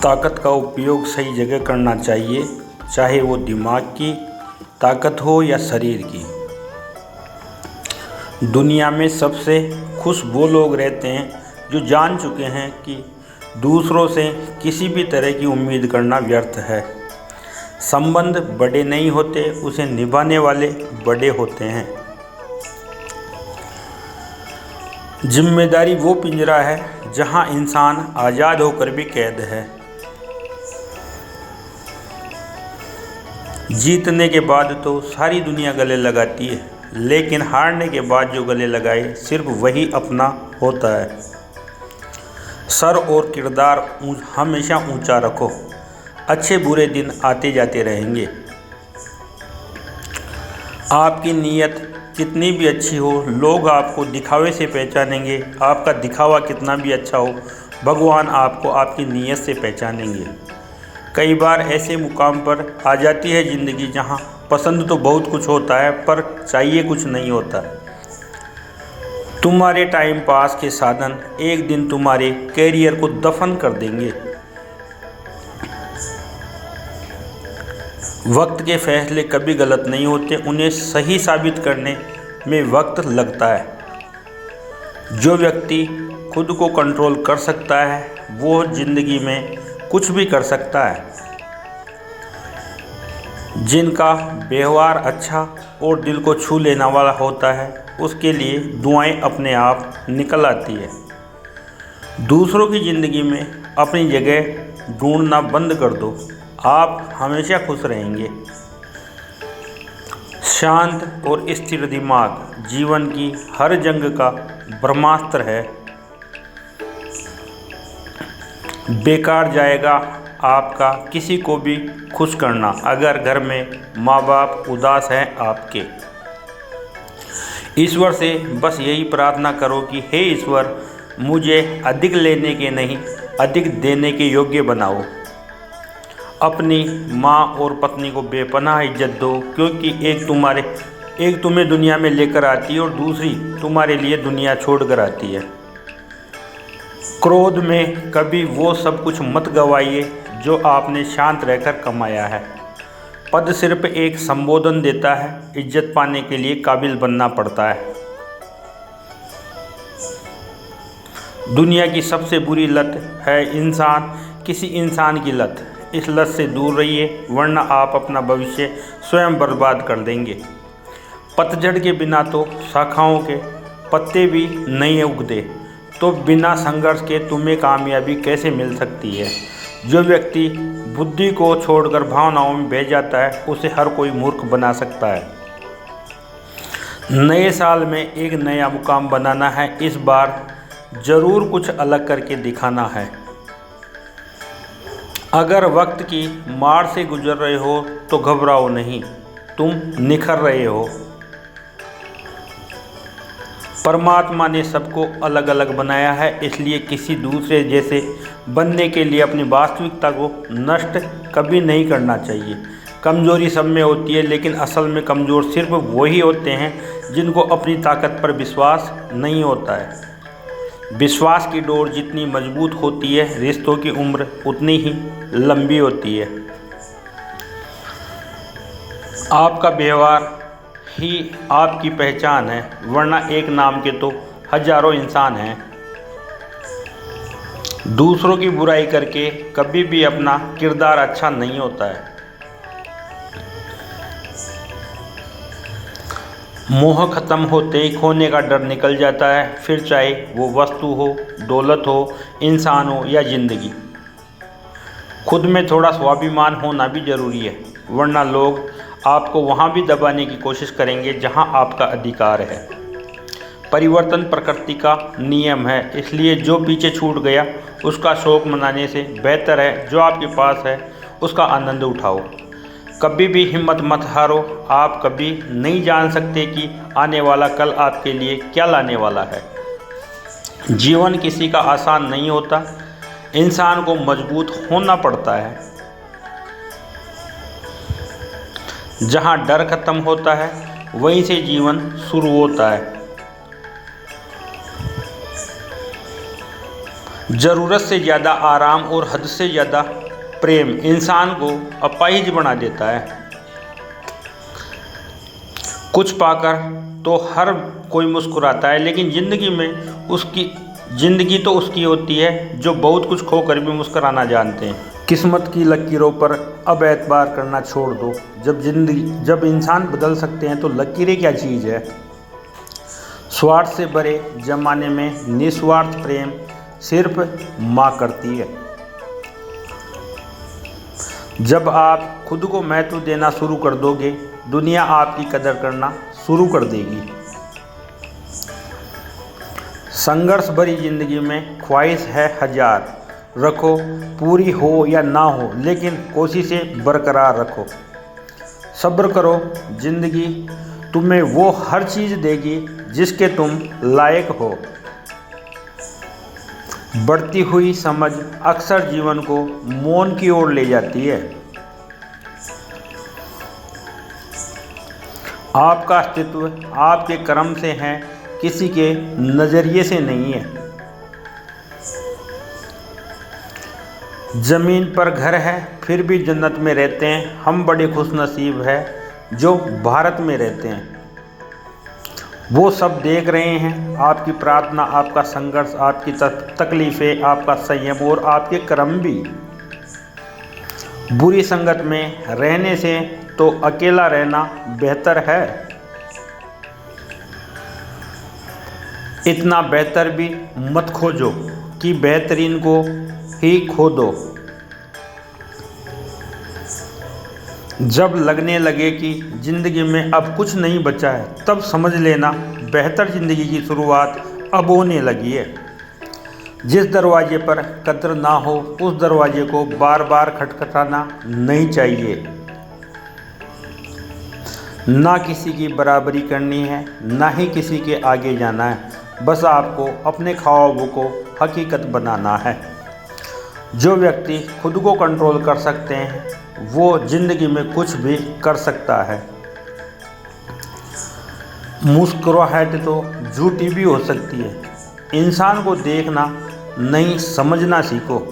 ताकत का उपयोग सही जगह करना चाहिए, चाहे वो दिमाग की ताकत हो या शरीर की। दुनिया में सबसे खुश वो लोग रहते हैं जो जान चुके हैं कि दूसरों से किसी भी तरह की उम्मीद करना व्यर्थ है। संबंध बड़े नहीं होते, उसे निभाने वाले बड़े होते हैं। जिम्मेदारी वो पिंजरा है जहां इंसान आज़ाद होकर भी कैद है। जीतने के बाद तो सारी दुनिया गले लगाती है, लेकिन हारने के बाद जो गले लगाए सिर्फ वही अपना होता है। सर और किरदार हमेशा ऊंचा रखो, अच्छे बुरे दिन आते जाते रहेंगे। आपकी नीयत कितनी भी अच्छी हो, लोग आपको दिखावे से पहचानेंगे। आपका दिखावा कितना भी अच्छा हो, भगवान आपको आपकी नीयत से पहचानेंगे। कई बार ऐसे मुकाम पर आ जाती है ज़िंदगी जहां पसंद तो बहुत कुछ होता है पर चाहिए कुछ नहीं होता। तुम्हारे टाइम पास के साधन एक दिन तुम्हारे कैरियर को दफन कर देंगे। वक्त के फैसले कभी गलत नहीं होते, उन्हें सही साबित करने में वक्त लगता है। जो व्यक्ति खुद को कंट्रोल कर सकता है वो ज़िंदगी में कुछ भी कर सकता है। जिनका व्यवहार अच्छा और दिल को छू लेने वाला होता है उसके लिए दुआएं अपने आप निकल आती है। दूसरों की ज़िंदगी में अपनी जगह ढूंढना बंद कर दो, आप हमेशा खुश रहेंगे। शांत और स्थिर दिमाग जीवन की हर जंग का ब्रह्मास्त्र है। बेकार जाएगा आपका किसी को भी खुश करना अगर घर में माँ बाप उदास हैं आपके। ईश्वर से बस यही प्रार्थना करो कि हे ईश्वर, मुझे अधिक लेने के नहीं अधिक देने के योग्य बनाओ। अपनी माँ और पत्नी को बेपनाह इज्जत दो, क्योंकि एक तुम्हें दुनिया में लेकर आती है और दूसरी तुम्हारे लिए दुनिया छोड़कर आती है। क्रोध में कभी वो सब कुछ मत गवाइए जो आपने शांत रहकर कमाया है। पद सिर्फ एक संबोधन देता है, इज्जत पाने के लिए काबिल बनना पड़ता है। दुनिया की सबसे बुरी लत है किसी इंसान की लत। इस लत से दूर रहिए, वरना आप अपना भविष्य स्वयं बर्बाद कर देंगे। पतझड़ के बिना तो शाखाओं के पत्ते भी नहीं उगते, तो बिना संघर्ष के तुम्हें कामयाबी कैसे मिल सकती है। जो व्यक्ति बुद्धि को छोड़कर भावनाओं में बह जाता है उसे हर कोई मूर्ख बना सकता है। नए साल में एक नया मुकाम बनाना है, इस बार ज़रूर कुछ अलग करके दिखाना है। अगर वक्त की मार से गुजर रहे हो तो घबराओ नहीं, तुम निखर रहे हो। परमात्मा ने सबको अलग अलग बनाया है, इसलिए किसी दूसरे जैसे बनने के लिए अपनी वास्तविकता को नष्ट कभी नहीं करना चाहिए। कमज़ोरी सब में होती है, लेकिन असल में कमज़ोर सिर्फ वही होते हैं जिनको अपनी ताकत पर विश्वास नहीं होता है। विश्वास की डोर जितनी मजबूत होती है, रिश्तों की उम्र उतनी ही लंबी होती है। आपका व्यवहार ही आपकी पहचान है, वरना एक नाम के तो हजारों इंसान हैं। दूसरों की बुराई करके कभी भी अपना किरदार अच्छा नहीं होता है। मोह खत्म होते ही खोने का डर निकल जाता है, फिर चाहे वो वस्तु हो, दौलत हो, इंसान हो या ज़िंदगी। खुद में थोड़ा स्वाभिमान होना भी ज़रूरी है, वरना लोग आपको वहाँ भी दबाने की कोशिश करेंगे जहाँ आपका अधिकार है। परिवर्तन प्रकृति का नियम है, इसलिए जो पीछे छूट गया उसका शोक मनाने से बेहतर है जो आपके पास है उसका आनंद उठाओ। कभी भी हिम्मत मत हारो, आप कभी नहीं जान सकते कि आने वाला कल आपके लिए क्या लाने वाला है। जीवन किसी का आसान नहीं होता, इंसान को मजबूत होना पड़ता है। जहाँ डर खत्म होता है वहीं से जीवन शुरू होता है। ज़रूरत से ज़्यादा आराम और हद से ज़्यादा प्रेम इंसान को अपाहिज बना देता है। कुछ पाकर तो हर कोई मुस्कुराता है, लेकिन ज़िंदगी तो उसकी होती है जो बहुत कुछ खोकर भी मुस्कुराना जानते हैं। किस्मत की लकीरों पर अब एतबार करना छोड़ दो। जब इंसान बदल सकते हैं तो लकीरें क्या चीज़ है। स्वार्थ से भरे जमाने में निस्वार्थ प्रेम सिर्फ माँ करती है। जब आप खुद को महत्व देना शुरू कर दोगे, दुनिया आपकी कदर करना शुरू कर देगी। संघर्ष भरी जिंदगी में ख्वाहिश है हजार, रखो पूरी हो या ना हो, लेकिन कोशिशें बरकरार रखो। सब्र करो, जिंदगी तुम्हें वो हर चीज़ देगी जिसके तुम लायक हो। बढ़ती हुई समझ अक्सर जीवन को मौन की ओर ले जाती है। आपका अस्तित्व आपके कर्म से है, किसी के नज़रिए से नहीं है। ज़मीन पर घर है फिर भी जन्नत में रहते हैं। हम बड़े खुशनसीब हैं जो भारत में रहते हैं। वो सब देख रहे हैं आपकी प्रार्थना, आपका संघर्ष, आपकी तकलीफ़ें, आपका संयम और आपके कर्म भी। बुरी संगत में रहने से तो अकेला रहना बेहतर है। इतना बेहतर भी मत खोजो कि बेहतरीन को ही खो दो। जब लगने लगे कि ज़िंदगी में अब कुछ नहीं बचा है, तब समझ लेना बेहतर ज़िंदगी की शुरुआत अब होने लगी है। जिस दरवाजे पर कदर ना हो, उस दरवाजे को बार बार खटखटाना नहीं चाहिए। ना किसी की बराबरी करनी है, ना ही किसी के आगे जाना है। बस आपको अपने ख्वाबों को हकीकत बनाना है। जो व्यक्ति खुद को कंट्रोल कर सकते हैं, वो ज़िंदगी में कुछ भी कर सकता है। मुस्कुराहट तो झूठी भी हो सकती है। इंसान को देखना नहीं, समझना सीखो।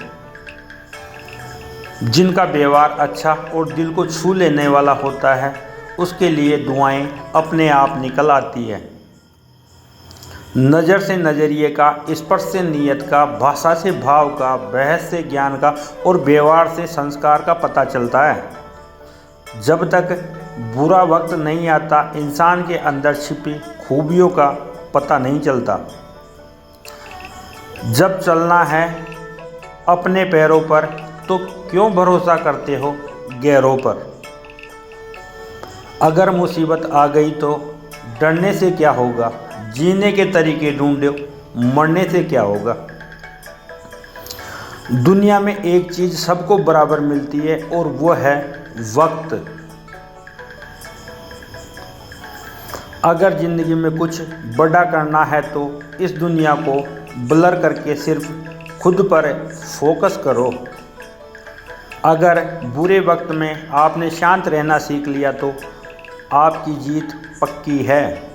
जिनका व्यवहार अच्छा और दिल को छू लेने वाला होता है, उसके लिए दुआएं अपने आप निकल आती है। नज़र से नज़रिए का, स्पर्श से नीयत का, भाषा से भाव का, बहस से ज्ञान का और व्यवहार से संस्कार का पता चलता है। जब तक बुरा वक्त नहीं आता, इंसान के अंदर छिपी खूबियों का पता नहीं चलता। जब चलना है अपने पैरों पर, तो क्यों भरोसा करते हो गैरों पर। अगर मुसीबत आ गई तो डरने से क्या होगा, जीने के तरीके ढूंढो, मरने से क्या होगा। दुनिया में एक चीज़ सबको बराबर मिलती है और वो है वक्त। अगर ज़िंदगी में कुछ बड़ा करना है तो इस दुनिया को ब्लर करके सिर्फ खुद पर फोकस करो। अगर बुरे वक्त में आपने शांत रहना सीख लिया तो आपकी जीत पक्की है।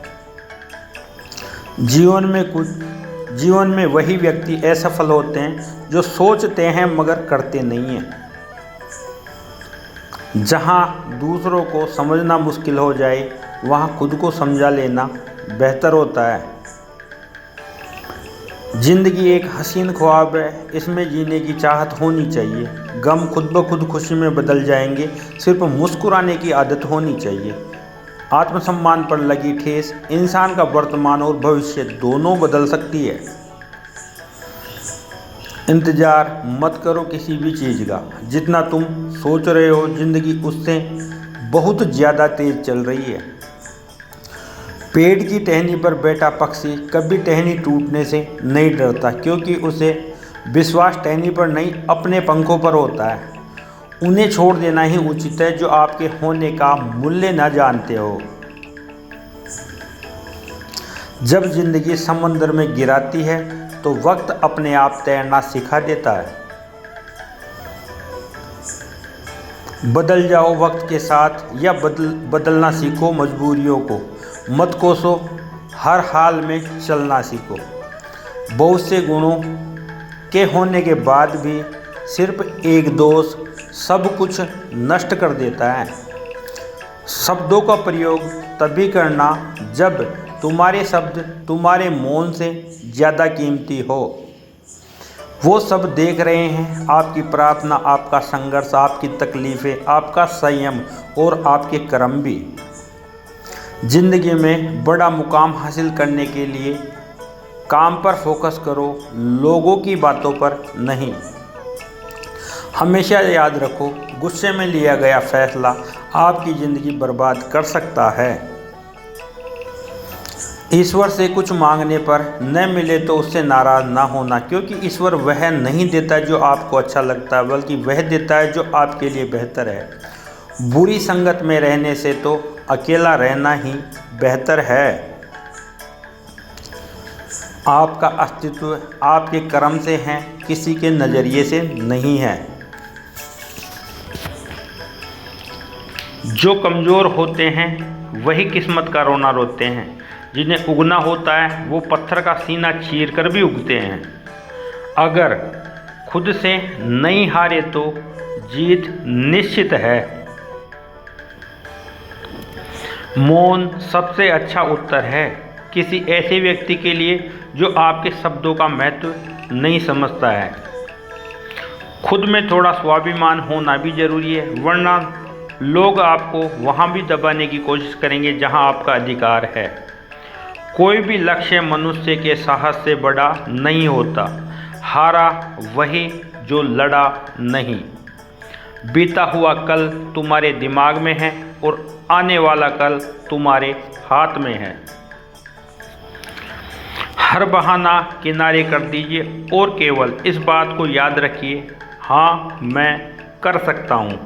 जीवन में वही व्यक्ति असफल होते हैं जो सोचते हैं मगर करते नहीं हैं। जहाँ दूसरों को समझना मुश्किल हो जाए, वहाँ खुद को समझा लेना बेहतर होता है। जिंदगी एक हसीन ख्वाब है, इसमें जीने की चाहत होनी चाहिए। गम खुद ब खुद खुशी में बदल जाएंगे, सिर्फ मुस्कुराने की आदत होनी चाहिए। आत्मसम्मान पर लगी ठेस इंसान का वर्तमान और भविष्य दोनों बदल सकती है। इंतज़ार मत करो किसी भी चीज़ का। जितना तुम सोच रहे हो ज़िंदगी उससे बहुत ज़्यादा तेज़ चल रही है। पेड़ की टहनी पर बैठा पक्षी कभी टहनी टूटने से नहीं डरता, क्योंकि उसे विश्वास टहनी पर नहीं अपने पंखों पर होता है। उन्हें छोड़ देना ही उचित है जो आपके होने का मूल्य न जानते हो। जब जिंदगी समंदर में गिराती है तो वक्त अपने आप तैरना सिखा देता है। बदल जाओ वक्त के साथ या बदलना सीखो मजबूरियों को। मत कोसो, हर हाल में चलना सीखो। बहुत से गुणों के होने के बाद भी सिर्फ एक दोष सब कुछ नष्ट कर देता है। शब्दों का प्रयोग तभी करना जब तुम्हारे शब्द तुम्हारे मौन से ज़्यादा कीमती हो। वो सब देख रहे हैं आपकी प्रार्थना, आपका संघर्ष, आपकी तकलीफ़ें, आपका संयम और आपके कर्म भी। ज़िंदगी में बड़ा मुकाम हासिल करने के लिए काम पर फोकस करो, लोगों की बातों पर नहीं। हमेशा याद रखो, गुस्से में लिया गया फैसला आपकी ज़िंदगी बर्बाद कर सकता है। ईश्वर से कुछ मांगने पर न मिले तो उससे नाराज़ ना होना, क्योंकि ईश्वर वह नहीं देता जो आपको अच्छा लगता है, बल्कि वह देता है जो आपके लिए बेहतर है। बुरी संगत में रहने से तो अकेला रहना ही बेहतर है। आपका अस्तित्व आपके कर्म से है, किसी के नज़रिए से नहीं है। जो कमज़ोर होते हैं वही किस्मत का रोना रोते हैं। जिन्हें उगना होता है वो पत्थर का सीना चीर कर भी उगते हैं। अगर खुद से नहीं हारे तो जीत निश्चित है। मौन सबसे अच्छा उत्तर है किसी ऐसे व्यक्ति के लिए जो आपके शब्दों का महत्व नहीं समझता है। खुद में थोड़ा स्वाभिमान होना भी ज़रूरी है, वरना लोग आपको वहाँ भी दबाने की कोशिश करेंगे जहाँ आपका अधिकार है। कोई भी लक्ष्य मनुष्य के साहस से बड़ा नहीं होता। हारा वही जो लड़ा नहीं। बीता हुआ कल तुम्हारे दिमाग में है और आने वाला कल तुम्हारे हाथ में है। हर बहाना किनारे कर दीजिए और केवल इस बात को याद रखिए, हाँ मैं कर सकता हूँ।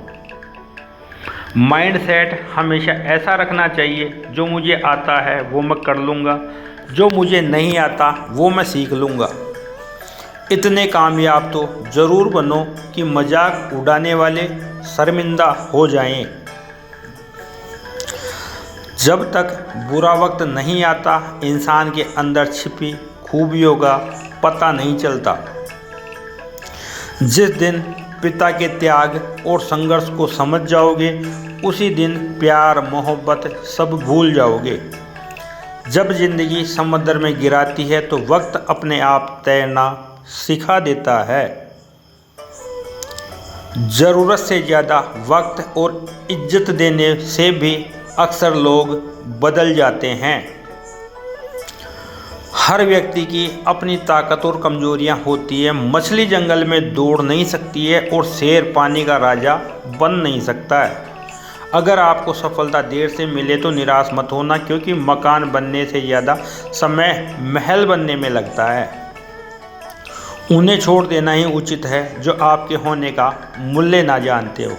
माइंड सेट हमेशा ऐसा रखना चाहिए, जो मुझे आता है वो मैं कर लूँगा, जो मुझे नहीं आता वो मैं सीख लूँगा। इतने कामयाब तो ज़रूर बनो कि मजाक उड़ाने वाले शर्मिंदा हो जाएं। जब तक बुरा वक्त नहीं आता, इंसान के अंदर छिपी खूबियों का पता नहीं चलता। जिस दिन पिता के त्याग और संघर्ष को समझ जाओगे, उसी दिन प्यार मोहब्बत सब भूल जाओगे। जब ज़िंदगी समुद्र में गिराती है तो वक्त अपने आप तैरना सिखा देता है। ज़रूरत से ज़्यादा वक्त और इज्जत देने से भी अक्सर लोग बदल जाते हैं। हर व्यक्ति की अपनी ताकत और कमजोरियां होती है। मछली जंगल में दौड़ नहीं सकती है और शेर पानी का राजा बन नहीं सकता है। अगर आपको सफलता देर से मिले तो निराश मत होना, क्योंकि मकान बनने से ज़्यादा समय महल बनने में लगता है। उन्हें छोड़ देना ही उचित है जो आपके होने का मूल्य ना जानते हो।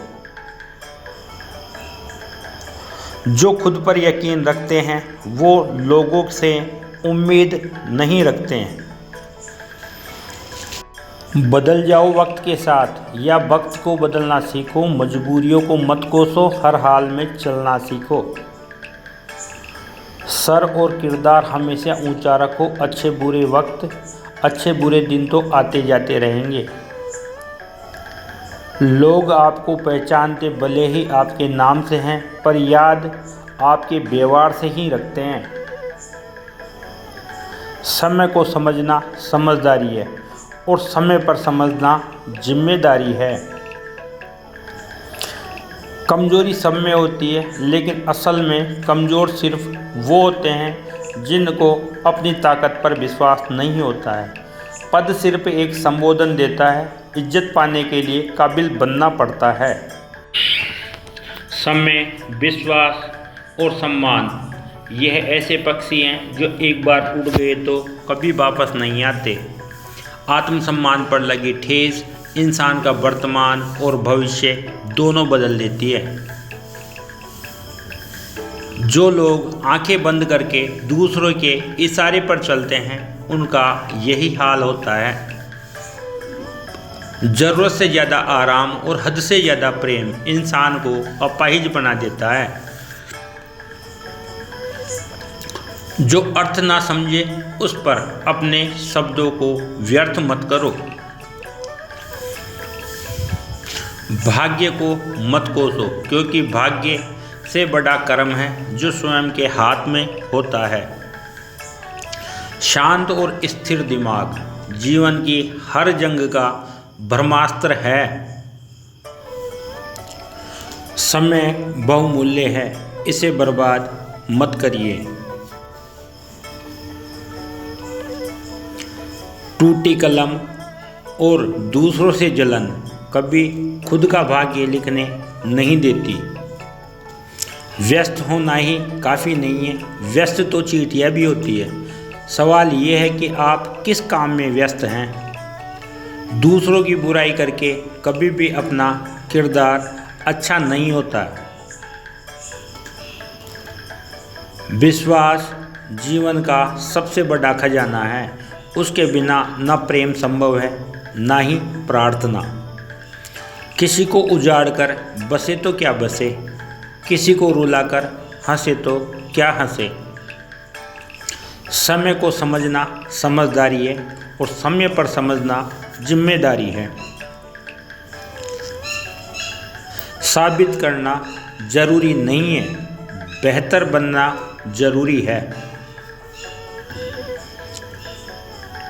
जो खुद पर यकीन रखते हैं वो लोगों से उम्मीद नहीं रखते हैं। बदल जाओ वक्त के साथ या वक्त को बदलना सीखो। मजबूरियों को मत कोसो, हर हाल में चलना सीखो। सर और किरदार हमेशा ऊंचा रखो। अच्छे बुरे वक्त, अच्छे बुरे दिन तो आते जाते रहेंगे। लोग आपको पहचानते भले ही आपके नाम से हैं, पर याद आपके व्यवहार से ही रखते हैं। समय को समझना समझदारी है और समय पर समझना जिम्मेदारी है। कमजोरी सब में होती है, लेकिन असल में कमज़ोर सिर्फ वो होते हैं जिनको अपनी ताकत पर विश्वास नहीं होता है। पद सिर्फ एक संबोधन देता है, इज्जत पाने के लिए काबिल बनना पड़ता है। समय, विश्वास और सम्मान, यह ऐसे पक्षी हैं जो एक बार उड़ गए तो कभी वापस नहीं आते। आत्मसम्मान पर लगी ठेस इंसान का वर्तमान और भविष्य दोनों बदल देती है। जो लोग आंखें बंद करके दूसरों के इशारे पर चलते हैं, उनका यही हाल होता है। ज़रूरत से ज़्यादा आराम और हद से ज़्यादा प्रेम इंसान को अपाहिज बना देता है। जो अर्थ ना समझे उस पर अपने शब्दों को व्यर्थ मत करो। भाग्य को मत कोसो, क्योंकि भाग्य से बड़ा कर्म है जो स्वयं के हाथ में होता है। शांत और स्थिर दिमाग जीवन की हर जंग का ब्रह्मास्त्र है। समय बहुमूल्य है, इसे बर्बाद मत करिए। टूटी कलम और दूसरों से जलन कभी खुद का भाग्य लिखने नहीं देती। व्यस्त होना ही काफ़ी नहीं है, व्यस्त तो चींटियाँ भी होती है। सवाल ये है कि आप किस काम में व्यस्त हैं। दूसरों की बुराई करके कभी भी अपना किरदार अच्छा नहीं होता। विश्वास जीवन का सबसे बड़ा खजाना है, उसके बिना न प्रेम संभव है न ही प्रार्थना। किसी को उजाड़ कर बसे तो क्या बसे, किसी को रुलाकर हंसे तो क्या हंसे। समय को समझना समझदारी है और समय पर समझना जिम्मेदारी है। साबित करना जरूरी नहीं है, बेहतर बनना जरूरी है।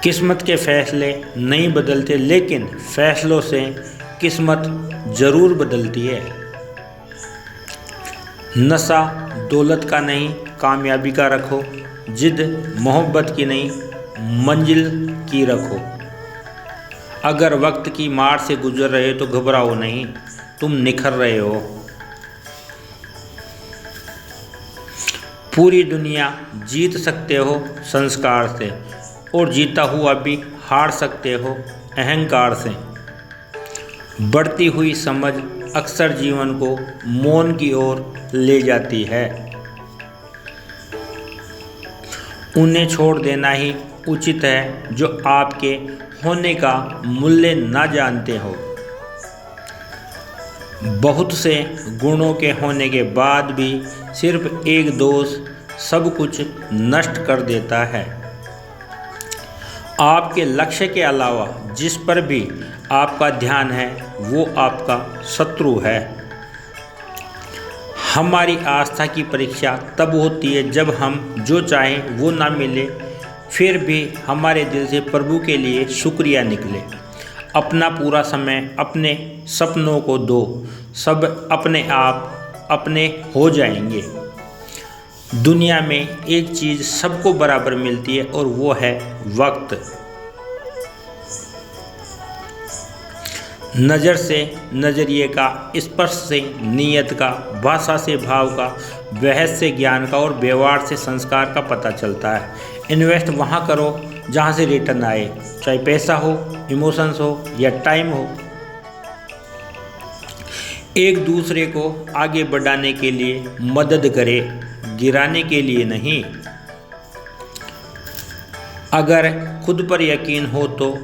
किस्मत के फैसले नहीं बदलते, लेकिन फैसलों से किस्मत जरूर बदलती है। नशा दौलत का नहीं, कामयाबी का रखो। जिद मोहब्बत की नहीं, मंजिल की रखो। अगर वक्त की मार से गुजर रहे हो तो घबराओ नहीं, तुम निखर रहे हो। पूरी दुनिया जीत सकते हो संस्कार से, और जीता हुआ भी हार सकते हो अहंकार से। बढ़ती हुई समझ अक्सर जीवन को मौन की ओर ले जाती है। उन्हें छोड़ देना ही उचित है जो आपके होने का मूल्य न जानते हो। बहुत से गुणों के होने के बाद भी सिर्फ एक दोस्त सब कुछ नष्ट कर देता है। आपके लक्ष्य के अलावा जिस पर भी आपका ध्यान है वो आपका शत्रु है। हमारी आस्था की परीक्षा तब होती है जब हम जो चाहें वो ना मिले, फिर भी हमारे दिल से प्रभु के लिए शुक्रिया निकले। अपना पूरा समय अपने सपनों को दो, सब अपने आप अपने हो जाएंगे। दुनिया में एक चीज़ सबको बराबर मिलती है और वो है वक्त। नज़र से नज़रिए का, स्पर्श से नीयत का, भाषा से भाव का, बहस से ज्ञान का और व्यवहार से संस्कार का पता चलता है। इन्वेस्ट वहाँ करो जहाँ से रिटर्न आए, चाहे पैसा हो, इमोशंस हो या टाइम हो। एक दूसरे को आगे बढ़ाने के लिए मदद करें, गिराने के लिए नहीं। अगर खुद पर यकीन हो तो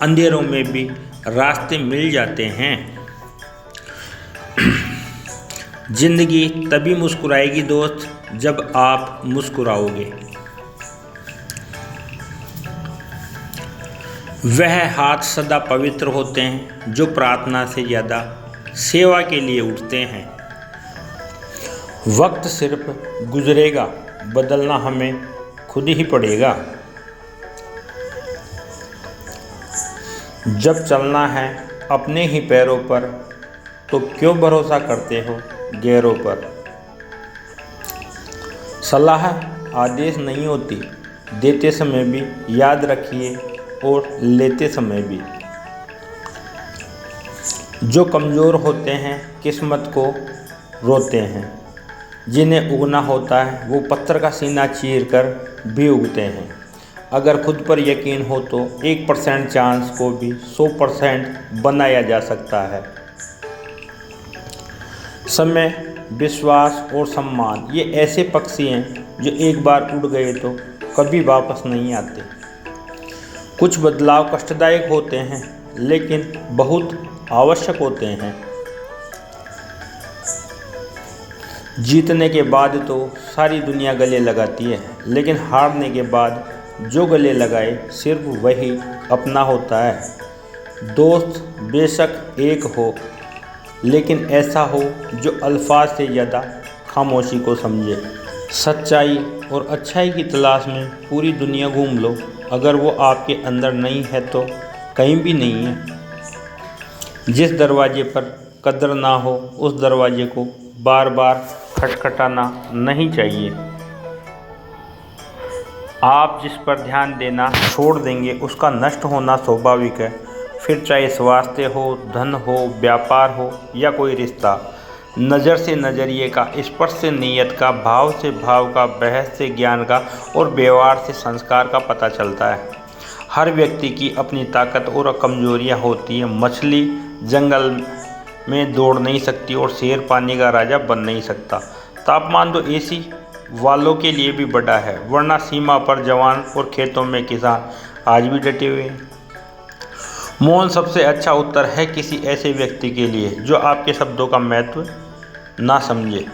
अंधेरों में भी रास्ते मिल जाते हैं। जिंदगी तभी मुस्कुराएगी दोस्त जब आप मुस्कुराओगे। वह हाथ सदा पवित्र होते हैं जो प्रार्थना से ज़्यादा सेवा के लिए उठते हैं। वक्त सिर्फ गुजरेगा, बदलना हमें खुद ही पड़ेगा। जब चलना है अपने ही पैरों पर तो क्यों भरोसा करते हो गैरों पर। सलाह आदेश नहीं होती, देते समय भी याद रखिए और लेते समय भी। जो कमज़ोर होते हैं किस्मत को रोते हैं, जिन्हें उगना होता है वो पत्थर का सीना चीर कर भी उगते हैं। अगर खुद पर यकीन हो तो 1% चांस को भी 100% बनाया जा सकता है। समय, विश्वास और सम्मान ये ऐसे पक्षी हैं जो एक बार उड़ गए तो कभी वापस नहीं आते। कुछ बदलाव कष्टदायक होते हैं लेकिन बहुत आवश्यक होते हैं। जीतने के बाद तो सारी दुनिया गले लगाती है, लेकिन हारने के बाद जो गले लगाए सिर्फ वही अपना होता है। दोस्त बेशक एक हो लेकिन ऐसा हो जो अल्फाज से ज़्यादा खामोशी को समझे। सच्चाई और अच्छाई की तलाश में पूरी दुनिया घूम लो, अगर वो आपके अंदर नहीं है तो कहीं भी नहीं है। जिस दरवाजे पर कदर ना हो उस दरवाजे को बार बार खटखटाना नहीं चाहिए। आप जिस पर ध्यान देना छोड़ देंगे उसका नष्ट होना स्वाभाविक है। फिर चाहे स्वास्थ्य हो, धन हो, व्यापार हो या कोई रिश्ता। नज़र से नज़रिए का, स्पर्श से नीयत का, भाव से भाव का, बहस से ज्ञान का और व्यवहार से संस्कार का पता चलता है। हर व्यक्ति की अपनी ताकत और कमजोरियां होती हैं। मछली जंगल में दौड़ नहीं सकती और शेर पानी का राजा बन नहीं सकता। तापमान तो एसी वालों के लिए भी बड़ा है, वरना सीमा पर जवान और खेतों में किसान आज भी डटे हुए हैं। मौन सबसे अच्छा उत्तर है किसी ऐसे व्यक्ति के लिए जो आपके शब्दों का महत्व ना समझे।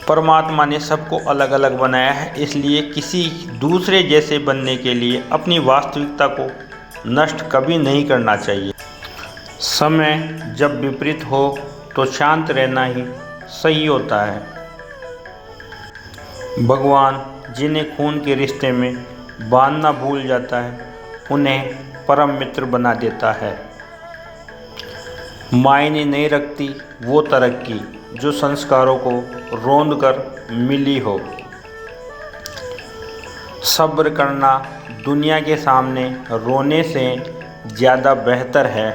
परमात्मा ने सबको अलग अलग बनाया है, इसलिए किसी दूसरे जैसे बनने के लिए अपनी वास्तविकता को नष्ट कभी नहीं करना चाहिए। समय जब विपरीत हो तो शांत रहना ही सही होता है। भगवान जिन्हें खून के रिश्ते में बांधना भूल जाता है उन्हें परम मित्र बना देता है। मायने नहीं रखती वो तरक्की जो संस्कारों को रौंद कर मिली हो। सब्र करना दुनिया के सामने रोने से ज़्यादा बेहतर है।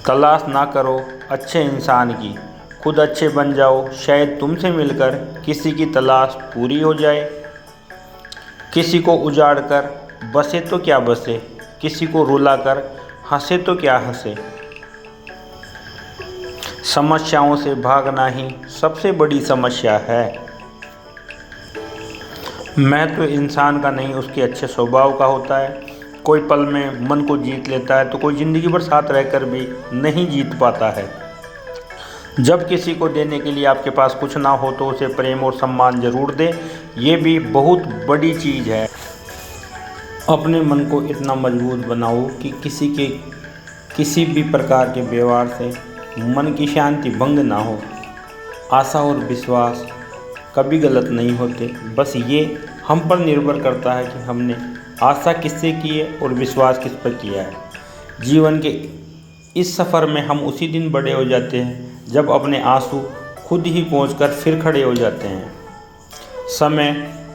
तलाश ना करो अच्छे इंसान की, खुद अच्छे बन जाओ। शायद तुमसे मिलकर किसी की तलाश पूरी हो जाए। किसी को उजाड़ कर बसे तो क्या बसे, किसी को रुला कर हंसे तो क्या हंसे। समस्याओं से भागना ही सबसे बड़ी समस्या है। महत्व इंसान का नहीं उसके अच्छे स्वभाव का होता है। कोई पल में मन को जीत लेता है तो कोई ज़िंदगी भर साथ रहकर भी नहीं जीत पाता है। जब किसी को देने के लिए आपके पास कुछ ना हो तो उसे प्रेम और सम्मान जरूर दें, ये भी बहुत बड़ी चीज़ है। अपने मन को इतना मजबूत बनाओ कि किसी भी प्रकार के व्यवहार से मन की शांति भंग ना हो। आशा और विश्वास कभी गलत नहीं होते, बस ये हम पर निर्भर करता है कि हमने आशा किससे की है और विश्वास किस पर किया है। जीवन के इस सफ़र में हम उसी दिन बड़े हो जाते हैं जब अपने आंसू खुद ही पहुंचकर फिर खड़े हो जाते हैं। समय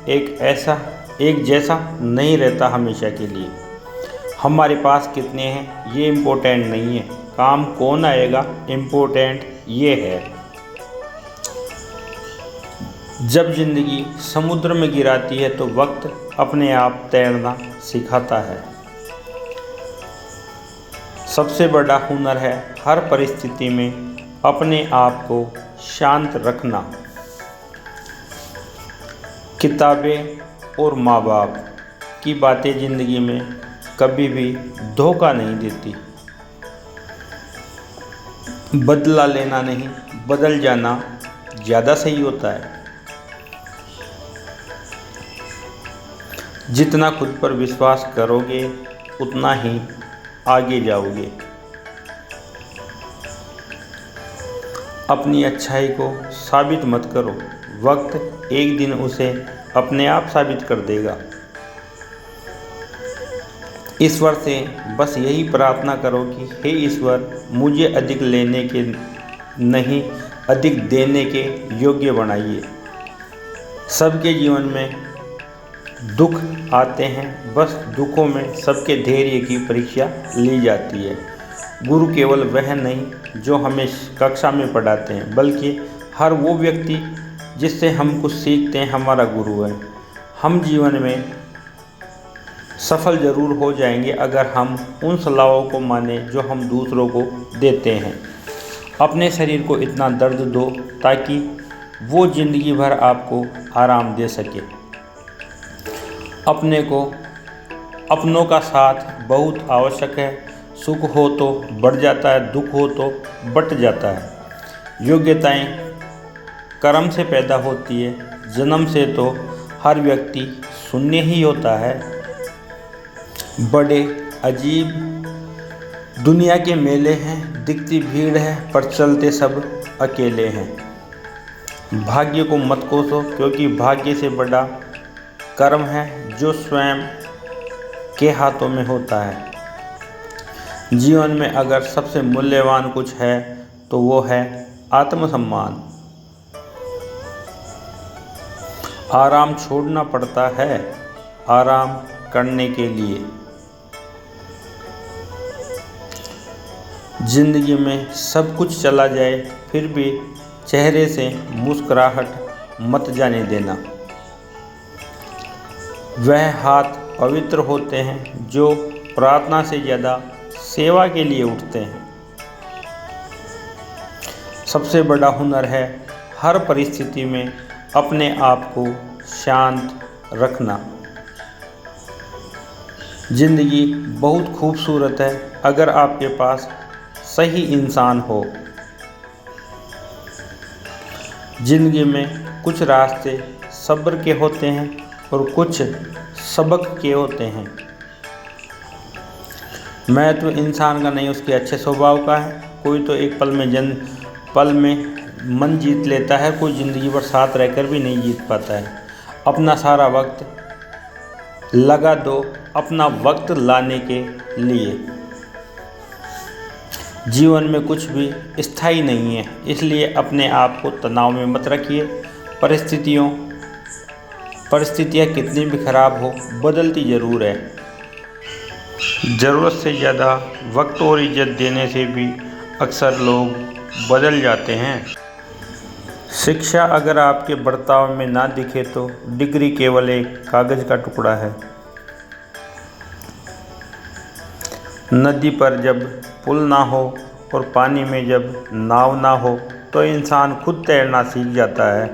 एक जैसा नहीं रहता हमेशा के लिए। हमारे पास कितने हैं ये इम्पोर्टेंट नहीं है, काम कौन आएगा इम्पोर्टेंट ये है। जब ज़िंदगी समुद्र में गिराती है तो वक्त अपने आप तैरना सिखाता है। सबसे बड़ा हुनर है हर परिस्थिति में अपने आप को शांत रखना। किताबें और माँ बाप की बातें ज़िंदगी में कभी भी धोखा नहीं देती। बदला लेना नहीं, बदल जाना ज़्यादा सही होता है। जितना खुद पर विश्वास करोगे उतना ही आगे जाओगे। अपनी अच्छाई को साबित मत करो, वक्त एक दिन उसे अपने आप साबित कर देगा। ईश्वर से बस यही प्रार्थना करो कि हे ईश्वर, मुझे अधिक लेने के नहीं अधिक देने के योग्य बनाइए। सबके जीवन में दुख आते हैं, बस दुखों में सबके धैर्य की परीक्षा ली जाती है। गुरु केवल वह नहीं जो हमें कक्षा में पढ़ाते हैं, बल्कि हर वो व्यक्ति जिससे हम कुछ सीखते हैं हमारा गुरु है। हम जीवन में सफल जरूर हो जाएंगे अगर हम उन सलाहों को माने जो हम दूसरों को देते हैं। अपने शरीर को इतना दर्द दो ताकि वो ज़िंदगी भर आपको आराम दे सके। अपनों का साथ बहुत आवश्यक है। सुख हो तो बढ़ जाता है, दुख हो तो बट जाता है। योग्यताएं कर्म से पैदा होती है, जन्म से तो हर व्यक्ति शून्य ही होता है। बड़े अजीब दुनिया के मेले हैं, दिखती भीड़ है, पर चलते सब अकेले हैं। भाग्य को मत कोसो, क्योंकि भाग्य से बड़ा कर्म है जो स्वयं के हाथों में होता है। जीवन में अगर सबसे मूल्यवान कुछ है तो वो है आत्मसम्मान। आराम छोड़ना पड़ता है आराम करने के लिए। जिंदगी में सब कुछ चला जाए फिर भी चेहरे से मुस्कुराहट मत जाने देना। वह हाथ पवित्र होते हैं जो प्रार्थना से ज़्यादा सेवा के लिए उठते हैं। सबसे बड़ा हुनर है हर परिस्थिति में अपने आप को शांत रखना। जिंदगी बहुत खूबसूरत है अगर आपके पास सही इंसान हो। जिंदगी में कुछ रास्ते सब्र के होते हैं और कुछ सबक के होते हैं। महत्व इंसान का नहीं उसके अच्छे स्वभाव का है। कोई तो एक पल में मन जीत लेता है, कोई ज़िंदगी भर साथ रहकर भी नहीं जीत पाता है। अपना सारा वक्त लगा दो अपना वक्त लाने के लिए। जीवन में कुछ भी स्थायी नहीं है, इसलिए अपने आप को तनाव में मत रखिए। परिस्थितियाँ कितनी भी खराब हो बदलती ज़रूर है। ज़रूरत से ज़्यादा वक्त और इज्जत देने से भी अक्सर लोग बदल जाते हैं। शिक्षा अगर आपके बर्ताव में ना दिखे तो डिग्री केवल एक कागज़ का टुकड़ा है। नदी पर जब पुल ना हो और पानी में जब नाव ना हो तो इंसान खुद तैरना सीख जाता है।